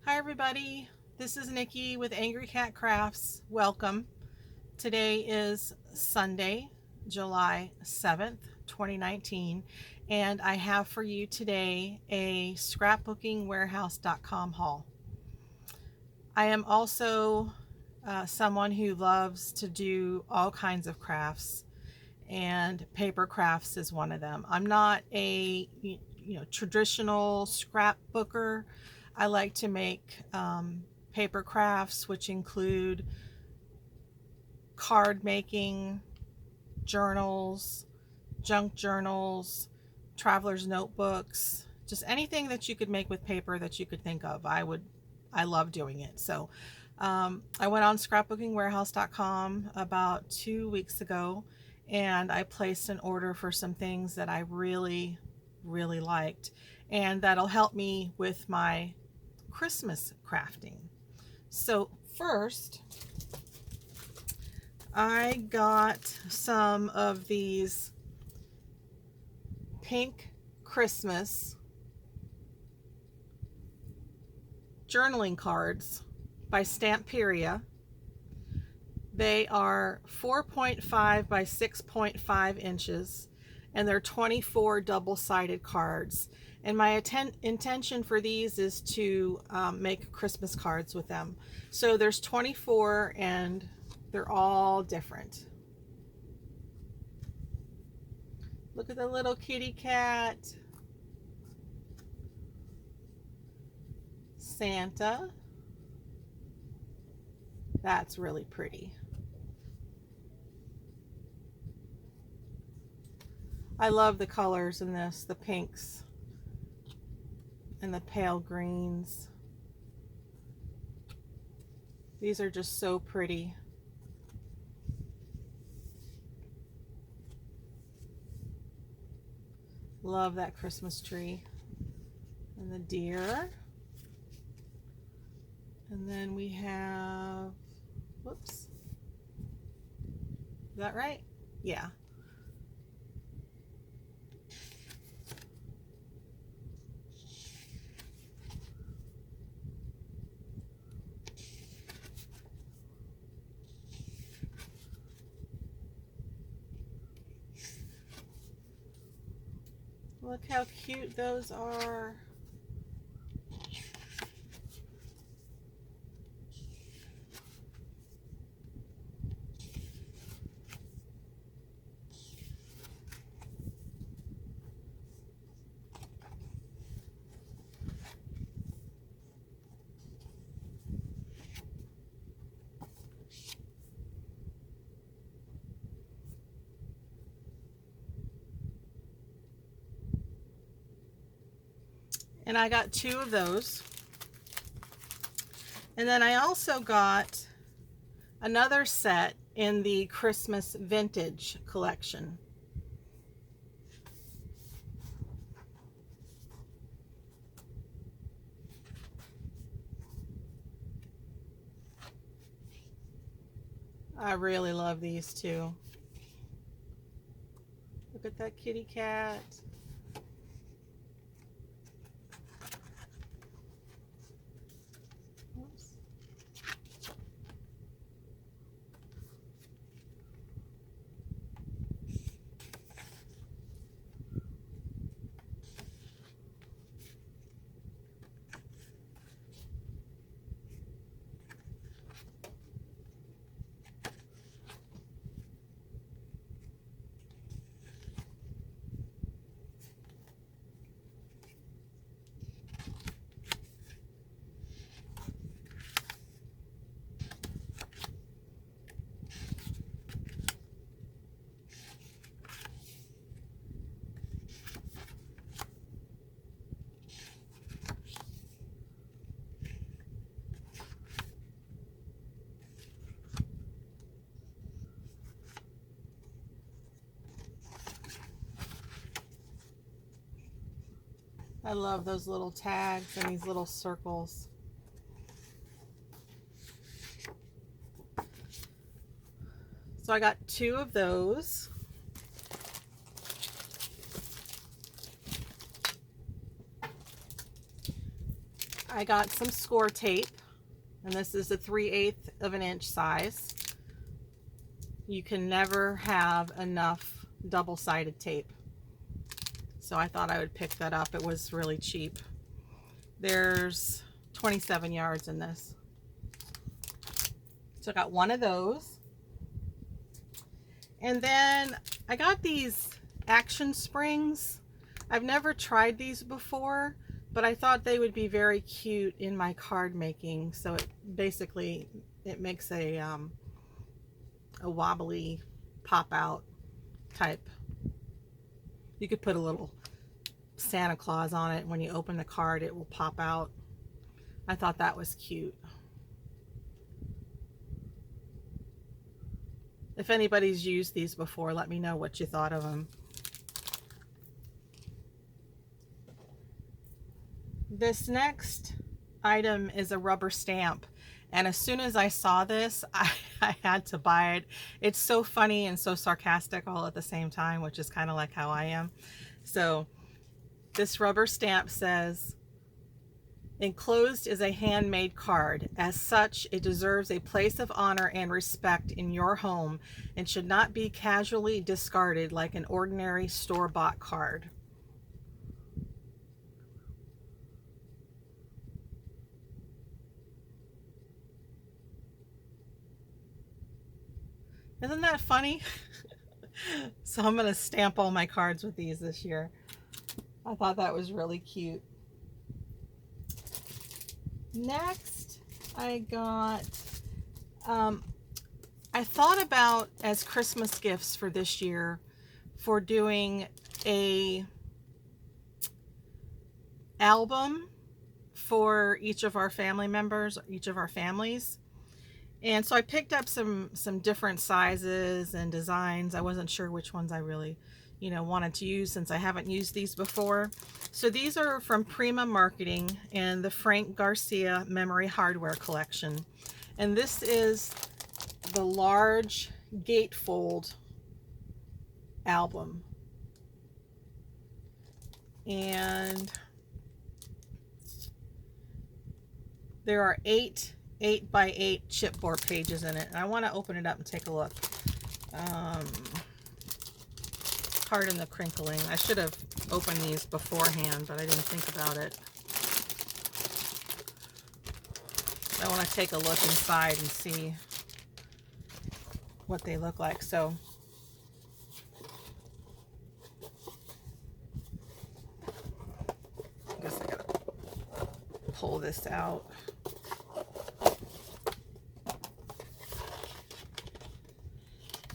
Hi everybody, this is Nikki with Angry Cat Crafts. Welcome. Today is Sunday, July 7th, 2019, and I have for you today a scrapbookingwarehouse.com haul. I am also someone who loves to do all kinds of crafts, and paper crafts is one of them. I'm not a traditional scrapbooker. I like to make paper crafts, which include card making, journals, junk journals, traveler's notebooks, just anything that you could make with paper that you could think of. I love doing it. So I went on scrapbookingwarehouse.com about 2 weeks ago, and I placed an order for some things that I really liked, and that'll help me with my Christmas crafting. So first, I got some of these pink Christmas journaling cards by Stamperia. They are 4.5 by 6.5 inches, and they're 24 double-sided cards. And my intention for these is to make Christmas cards with them. So there's 24, and they're all different. Look at the little kitty cat, Santa. That's really pretty. I love the colors in this, the pinks and the pale greens. These are just so pretty. Love that Christmas tree and the deer. And then we have, whoops, is that right? Yeah. Look how cute those are. And I got 2 of those. And then I also got another set in the Christmas Vintage collection. I really love these too. Look at that kitty cat. Oops. I love those little tags and these little circles. So I got 2 of those. I got some score tape, and this is a 3/8 of an inch size. You can never have enough double-sided tape. So I thought I would pick that up. It was really cheap. There's 27 yards in this. So I got one of those. And then I got these action springs. I've never tried these before, but I thought they would be very cute in my card making. So it basically, it makes a wobbly pop out type. You could put a little Santa Claus on it. When you open the card, it will pop out. I thought that was cute. If anybody's used these before, let me know what you thought of them. This next item is a rubber stamp, and as soon as I saw this, I had to buy it. It's so funny and so sarcastic all at the same time, which is kind of like how I am. So this rubber stamp says, "Enclosed is a handmade card. As such, it deserves a place of honor and respect in your home and should not be casually discarded like an ordinary store-bought card." Isn't that funny? So I'm going to stamp all my cards with these this year. I thought that was really cute. Next, I got, I thought about, as Christmas gifts for this year, for doing a album for each of our family members, each of our families. And so I picked up some different sizes and designs. I wasn't sure which ones I really, wanted to use, since I haven't used these before. So these are from Prima Marketing and the Frank Garcia Memory Hardware Collection. And this is the large gatefold album. And there are 8 8x8 chipboard pages in it. And I want to open it up and take a look. Pardon the crinkling. I should have opened these beforehand, but I didn't think about it. I want to take a look inside and see what they look like. So I guess I gotta pull this out.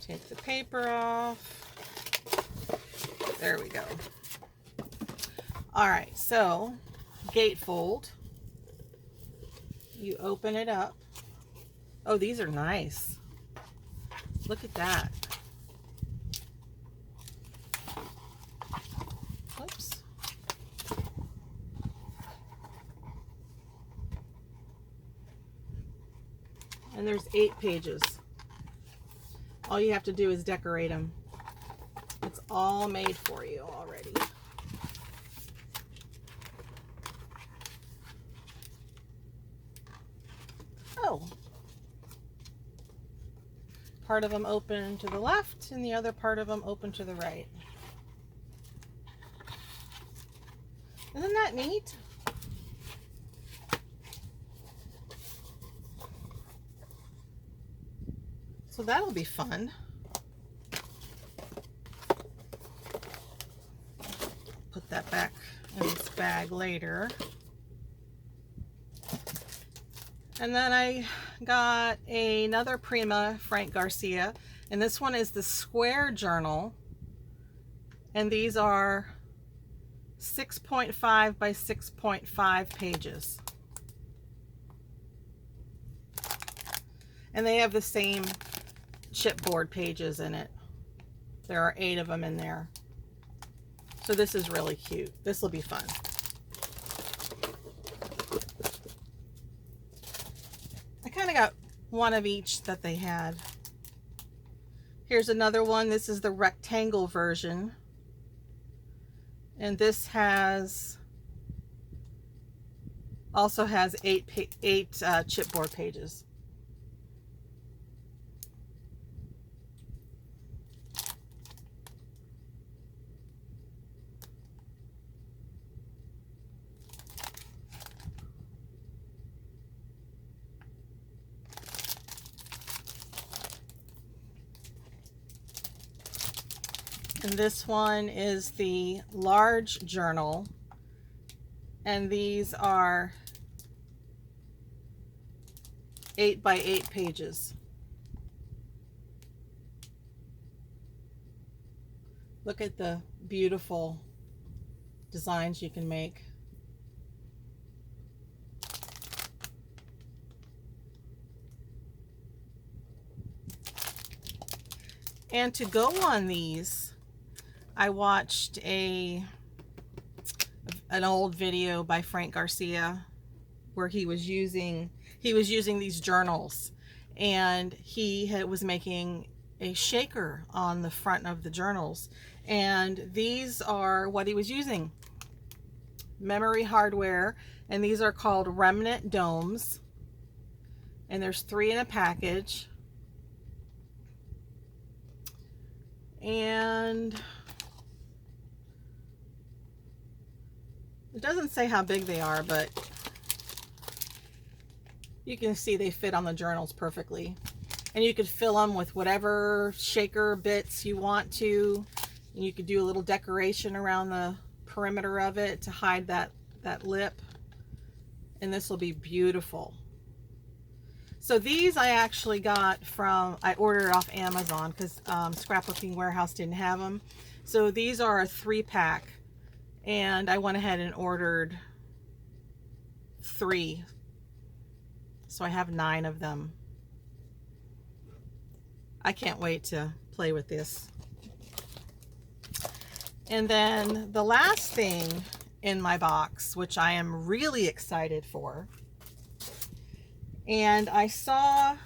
Take the paper off. There we go. All right, so gatefold. You open it up. Oh, these are nice. Look at that. Oops. And there's 8 pages. All you have to do is decorate them. It's all made for you already. Oh. Part of them open to the left and the other part of them open to the right. Isn't that neat? So that'll be fun. Put that back in this bag later. And then I got another Prima Frank Garcia, and this one is the square journal, and these are 6.5 by 6.5 pages. And they have the same chipboard pages in it. There are 8 of them in there. So this is really cute. This will be fun. I kind of got one of each that they had. Here's another one. This is the rectangle version. And this has Also has eight chipboard pages. And this one is the large journal, and these are 8 by 8 pages. Look at the beautiful designs you can make. And to go on these, I watched an old video by Frank Garcia where he was using these journals, and he was making a shaker on the front of the journals, and these are what he was using: memory hardware, and these are called remnant domes, and there's 3 in a package. And it doesn't say how big they are, but you can see they fit on the journals perfectly. And you could fill them with whatever shaker bits you want to. And you could do a little decoration around the perimeter of it to hide that lip. And this will be beautiful. So these I actually got I ordered off Amazon because Scrapbooking Warehouse didn't have them. So these are a 3-pack. And I went ahead and ordered 3. So I have 9 of them. I can't wait to play with this. And then the last thing in my box, which I am really excited for, and I saw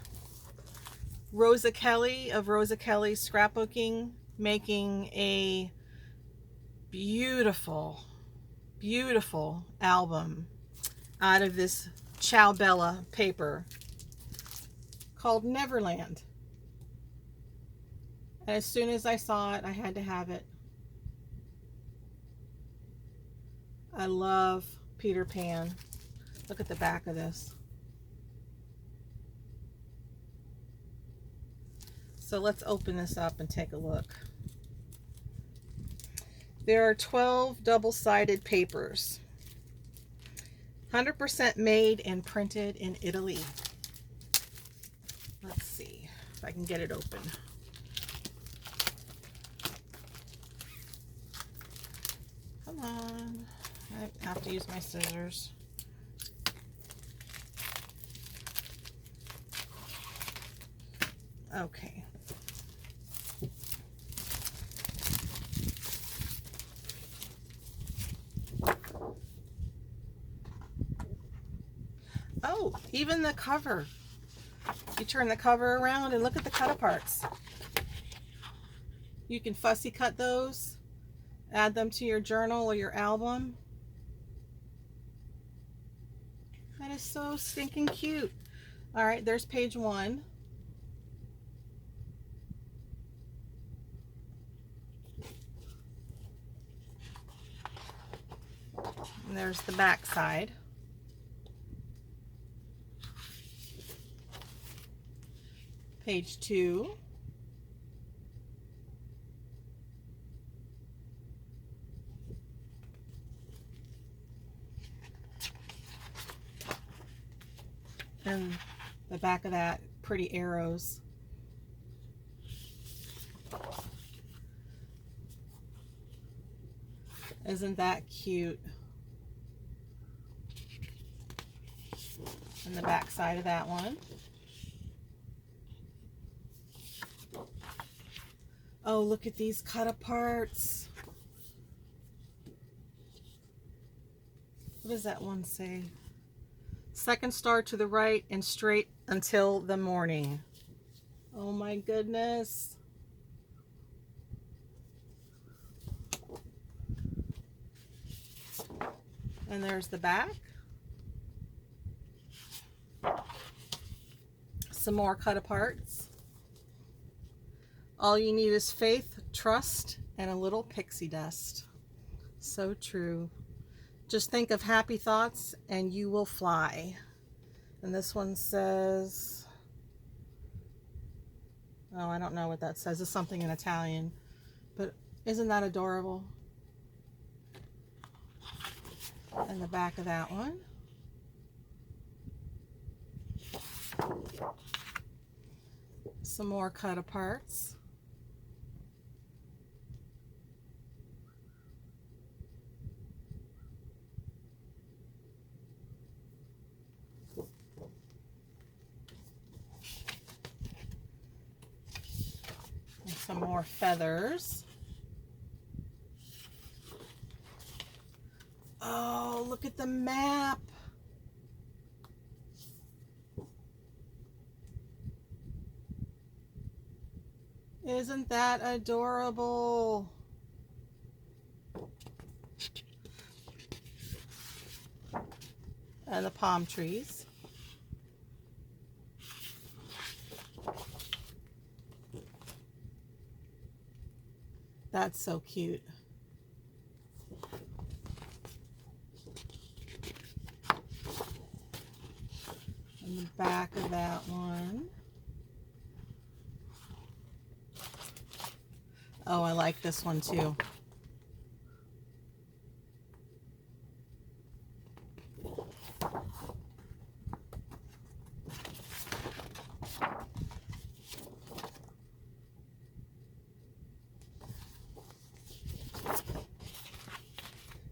Rosa Kelly of Rosa Kelly Scrapbooking making a beautiful, beautiful album out of this Ciao Bella paper called Neverland. And as soon as I saw it, I had to have it. I love Peter Pan. Look at the back of this. So let's open this up and take a look. There are 12 double-sided papers. 100% made and printed in Italy. Let's see if I can get it open. Come on. I have to use my scissors. Okay. Oh, even the cover. You turn the cover around and look at the cut aparts. You can fussy cut those, add them to your journal or your album. That is so stinking cute. All right, there's page 1. And there's the back side. Page 2. And the back of that, pretty arrows. Isn't that cute? And the back side of that one. Oh, look at these cut aparts. What does that one say? Second star to the right and straight until the morning. Oh my goodness. And there's the back. Some more cut aparts. All you need is faith, trust, and a little pixie dust. So true. Just think of happy thoughts and you will fly. And this one says, oh, I don't know what that says. It's something in Italian. But isn't that adorable? And the back of that one. Some more cut aparts. And some more feathers. Oh, look at the map. Isn't that adorable? And the palm trees. That's so cute. And the back of that one. Oh, I like this one too.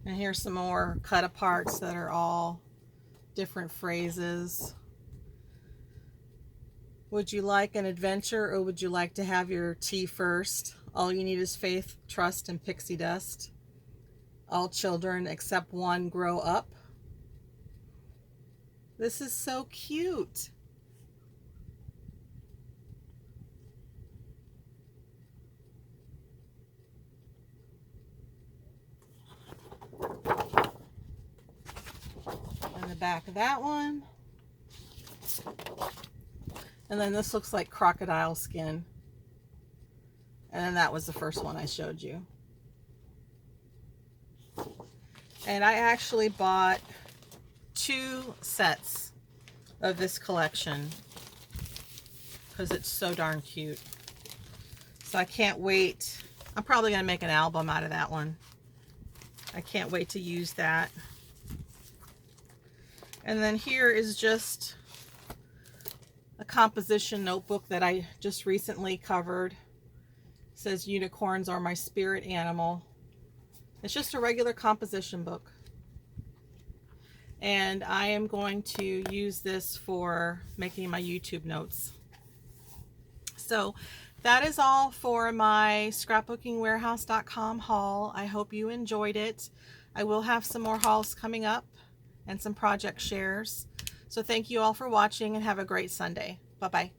And here's some more cut aparts that are all different phrases. Would you like an adventure, or would you like to have your tea first? All you need is faith, trust, and pixie dust. All children except one grow up. This is so cute. And the back of that one. And then this looks like crocodile skin. And then that was the first one I showed you. And I actually bought 2 sets of this collection because it's so darn cute. So I can't wait. I'm probably going to make an album out of that one. I can't wait to use that. And then here is just a composition notebook that I just recently covered. It says unicorns are my spirit animal. It's just a regular composition book. And I am going to use this for making my YouTube notes. So that is all for my scrapbookingwarehouse.com haul. I hope you enjoyed it. I will have some more hauls coming up and some project shares. So thank you all for watching and have a great Sunday. Bye-bye.